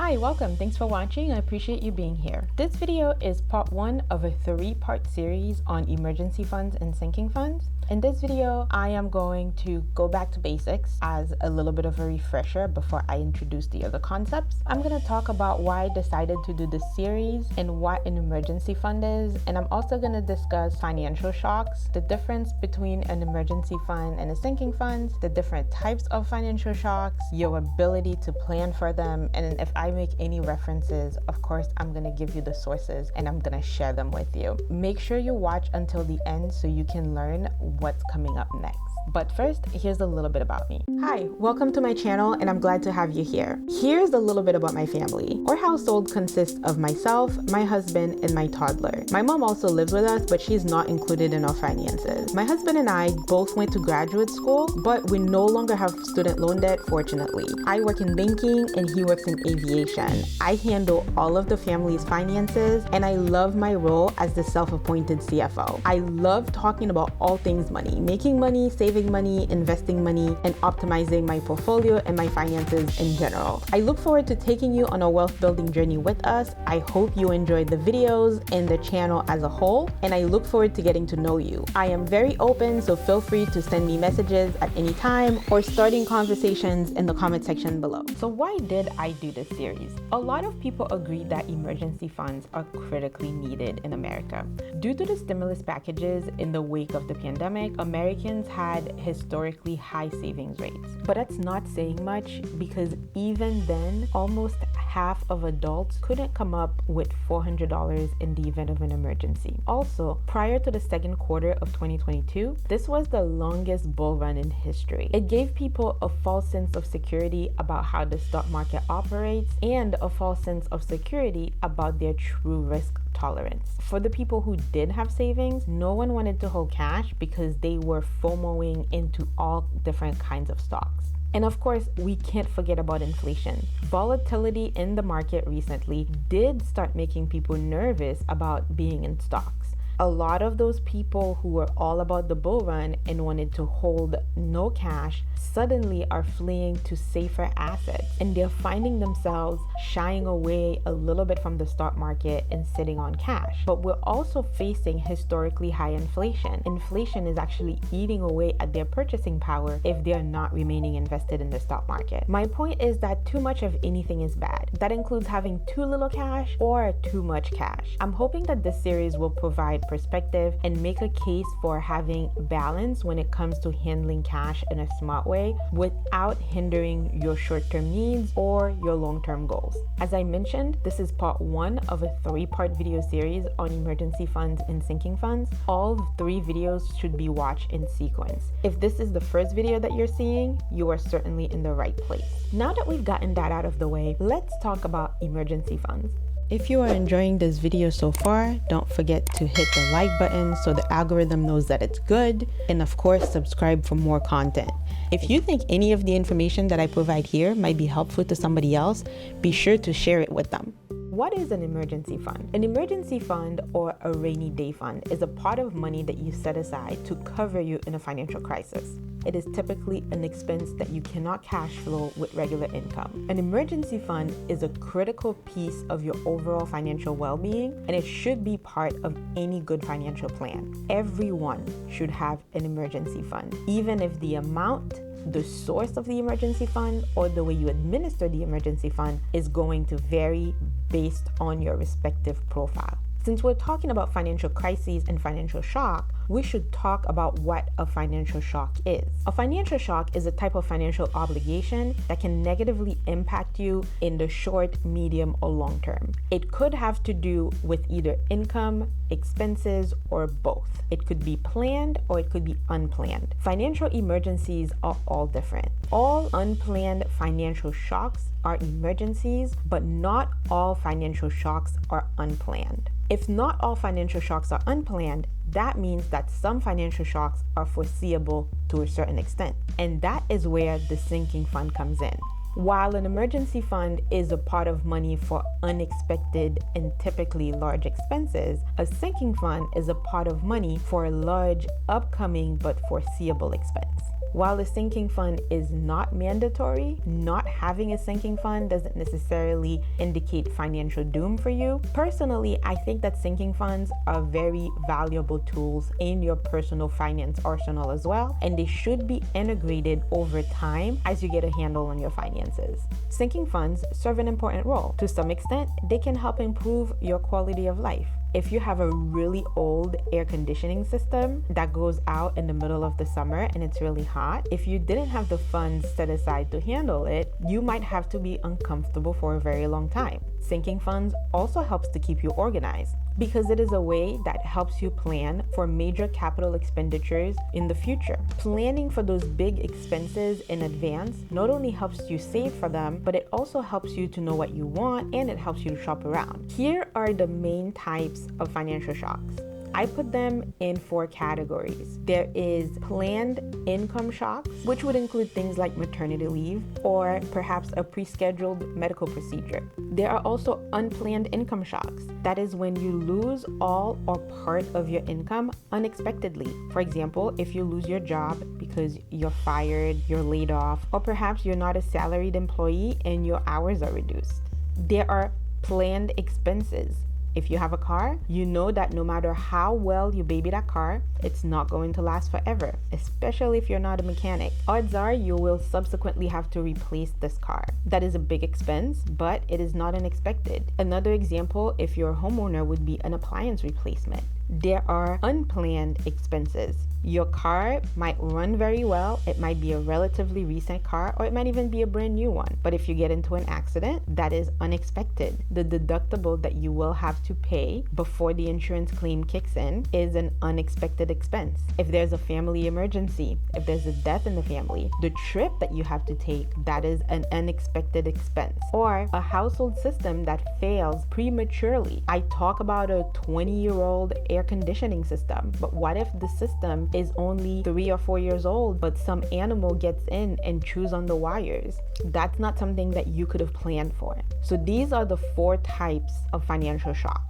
Hi, welcome. Thanks for watching. I appreciate you being here. This video is part one of a three-part series on emergency funds and sinking funds. In this video, I am going to go back to basics as a little bit of a refresher before I introduce the other concepts. I'm going to talk about why I decided to do this series and what an emergency fund is. And I'm also going to discuss financial shocks, the difference between an emergency fund and a sinking fund, the different types of financial shocks, your ability to plan for them. And if I make any references, of course, I'm going to give you the sources and I'm going to share them with you. Make sure you watch until the end so you can learn what's coming up next. But first, here's a little bit about me. Hi, welcome to my channel and I'm glad to have you here. Here's a little bit about my family. Our household consists of myself, my husband, and my toddler. My mom also lives with us, but she's not included in our finances. My husband and I both went to graduate school, but we no longer have student loan debt, fortunately. I work in banking and he works in aviation. I handle all of the family's finances and I love my role as the self-appointed CFO. I love talking about all things money, making money, saving money, investing money, and optimizing my portfolio and my finances in general. I look forward to taking you on a wealth building journey with us. I hope you enjoyed the videos and the channel as a whole, and I look forward to getting to know you. I am very open, so feel free to send me messages at any time or starting conversations in the comment section below. So why did I do this series? A lot of people agree that emergency funds are critically needed in America. Due to the stimulus packages in the wake of the pandemic, Americans had historically high savings rates. But that's not saying much because even then, almost half of adults couldn't come up with $400 in the event of an emergency. Also, prior to the second quarter of 2022, this was the longest bull run in history. It gave people a false sense of security about how the stock market operates and a false sense of security about their true risk tolerance. For the people who did have savings, no one wanted to hold cash because they were FOMOing into all different kinds of stocks. And of course, we can't forget about inflation. Volatility in the market recently did start making people nervous about being in stocks. A lot of those people who were all about the bull run and wanted to hold no cash suddenly are fleeing to safer assets, and they're finding themselves shying away a little bit from the stock market and sitting on cash. But we're also facing historically high inflation. Inflation is actually eating away at their purchasing power if they're not remaining invested in the stock market. My point is that too much of anything is bad. That includes having too little cash or too much cash. I'm hoping that this series will provide perspective and make a case for having balance when it comes to handling cash in a smart way without hindering your short-term needs or your long-term goals. As I mentioned, this is part one of a three-part video series on emergency funds and sinking funds. All three videos should be watched in sequence. If this is the first video that you're seeing, you are certainly in the right place. Now that we've gotten that out of the way, let's talk about emergency funds. If you are enjoying this video so far, don't forget to hit the like button so the algorithm knows that it's good, and of course subscribe for more content. If you think any of the information that I provide here might be helpful to somebody else, be sure to share it with them. What is an emergency fund? An emergency fund or a rainy day fund is a pot of money that you set aside to cover you in a financial crisis. It is typically an expense that you cannot cash flow with regular income. An emergency fund is a critical piece of your overall financial well-being, and it should be part of any good financial plan. Everyone should have an emergency fund, even if the amount, the source of the emergency fund, or the way you administer the emergency fund is going to vary based on your respective profile. Since we're talking about financial crises and financial shock, we should talk about what a financial shock is. A financial shock is a type of financial obligation that can negatively impact you in the short, medium, or long term. It could have to do with either income, expenses, or both. It could be planned or it could be unplanned. Financial emergencies are all different. All unplanned financial shocks are emergencies, but not all financial shocks are unplanned. If not all financial shocks are unplanned, that means that some financial shocks are foreseeable to a certain extent. And that is where the sinking fund comes in. While an emergency fund is a pot of money for unexpected and typically large expenses, a sinking fund is a pot of money for a large, upcoming, but foreseeable expense. While a sinking fund is not mandatory, not having a sinking fund doesn't necessarily indicate financial doom for you. Personally, I think that sinking funds are very valuable tools in your personal finance arsenal as well, and they should be integrated over time as you get a handle on your finances. Sinking funds serve an important role. To some extent, they can help improve your quality of life. If you have a really old air conditioning system that goes out in the middle of the summer and it's really hot, if you didn't have the funds set aside to handle it, you might have to be uncomfortable for a very long time. Sinking funds also helps to keep you organized because it is a way that helps you plan for major capital expenditures in the future. Planning for those big expenses in advance not only helps you save for them, but it also helps you to know what you want and it helps you to shop around. Here are the main types of financial shocks. I put them in 4 categories. There is planned income shocks, which would include things like maternity leave or perhaps a pre-scheduled medical procedure. There are also unplanned income shocks. That is when you lose all or part of your income unexpectedly. For example, if you lose your job because you're fired, you're laid off, or perhaps you're not a salaried employee and your hours are reduced. There are planned expenses. If you have a car, you know that no matter how well you baby that car, it's not going to last forever, especially if you're not a mechanic. Odds are you will subsequently have to replace this car. That is a big expense, but it is not unexpected. Another example, if you're a homeowner, would be an appliance replacement. There are unplanned expenses. Your car might run very well, it might be a relatively recent car, or it might even be a brand new one. But if you get into an accident, that is unexpected. The deductible that you will have to pay before the insurance claim kicks in is an unexpected expense. If there's a family emergency, if there's a death in the family, the trip that you have to take, that is an unexpected expense. Or a household system that fails prematurely. I talk about a 20-year-old air conditioning system, but what if the system is only 3 or 4 years old, but some animal gets in and chews on the wires? That's not something that you could have planned for. So these are the 4 types of financial shocks.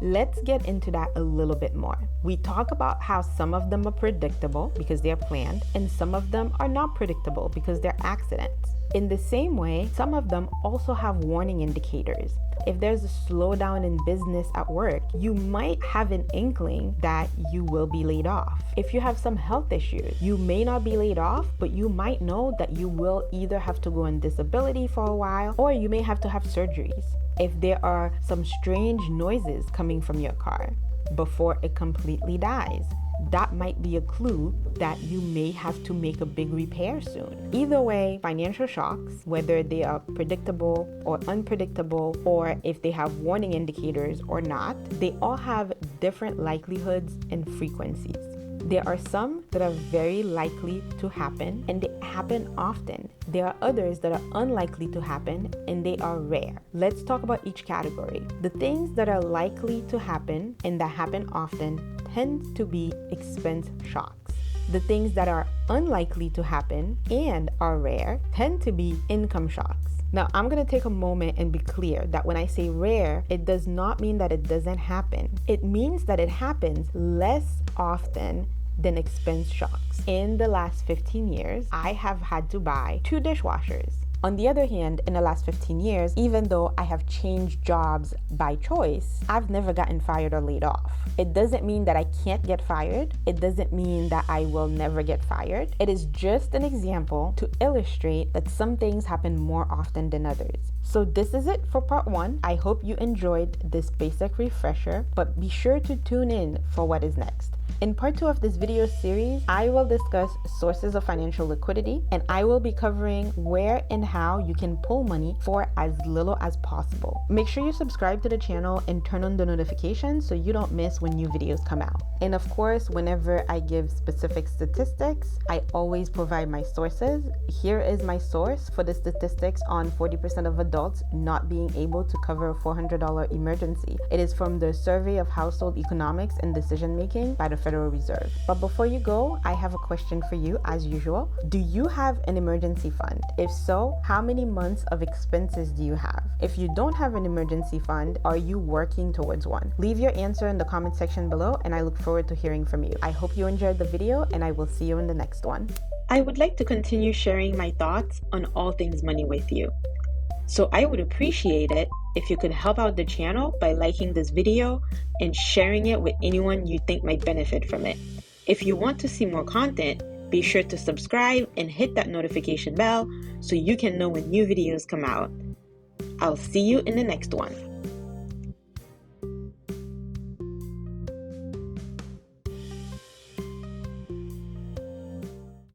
Let's get into that a little bit more. We talk about how some of them are predictable because they're planned, and some of them are not predictable because they're accidents. In the same way, some of them also have warning indicators. If there's a slowdown in business at work, you might have an inkling that you will be laid off. If you have some health issues, you may not be laid off, but you might know that you will either have to go on disability for a while, or you may have to have surgeries. If there are some strange noises coming from your car before it completely dies, that might be a clue that you may have to make a big repair soon. Either way, financial shocks, whether they are predictable or unpredictable, or if they have warning indicators or not, they all have different likelihoods and frequencies. There are some that are very likely to happen and they happen often. There are others that are unlikely to happen and they are rare. Let's talk about each category. The things that are likely to happen and that happen often tend to be expense shocks. The things that are unlikely to happen and are rare tend to be income shocks. Now, I'm going to take a moment and be clear that when I say rare, it does not mean that it doesn't happen. It means that it happens less often than expense shocks. In the last 15 years, I have had to buy 2 dishwashers. On the other hand, in the last 15 years, even though I have changed jobs by choice, I've never gotten fired or laid off. It doesn't mean that I can't get fired. It doesn't mean that I will never get fired. It is just an example to illustrate that some things happen more often than others. So this is it for part 1. I hope you enjoyed this basic refresher, but be sure to tune in for what is next. In part 2 of this video series, I will discuss sources of financial liquidity, and I will be covering where and how you can pull money for as little as possible. Make sure you subscribe to the channel and turn on the notifications so you don't miss when new videos come out. And of course, whenever I give specific statistics, I always provide my sources. Here is my source for the statistics on 40% of adults adults not being able to cover a $400 emergency. It is from the Survey of Household Economics and Decision Making by the Federal Reserve. But before you go, I have a question for you as usual. Do you have an emergency fund? If so, how many months of expenses do you have? If you don't have an emergency fund, are you working towards one? Leave your answer in the comment section below, and I look forward to hearing from you. I hope you enjoyed the video, and I will see you in the next one. I would like to continue sharing my thoughts on all things money with you. So I would appreciate it if you could help out the channel by liking this video and sharing it with anyone you think might benefit from it. If you want to see more content, be sure to subscribe and hit that notification bell so you can know when new videos come out. I'll see you in the next one.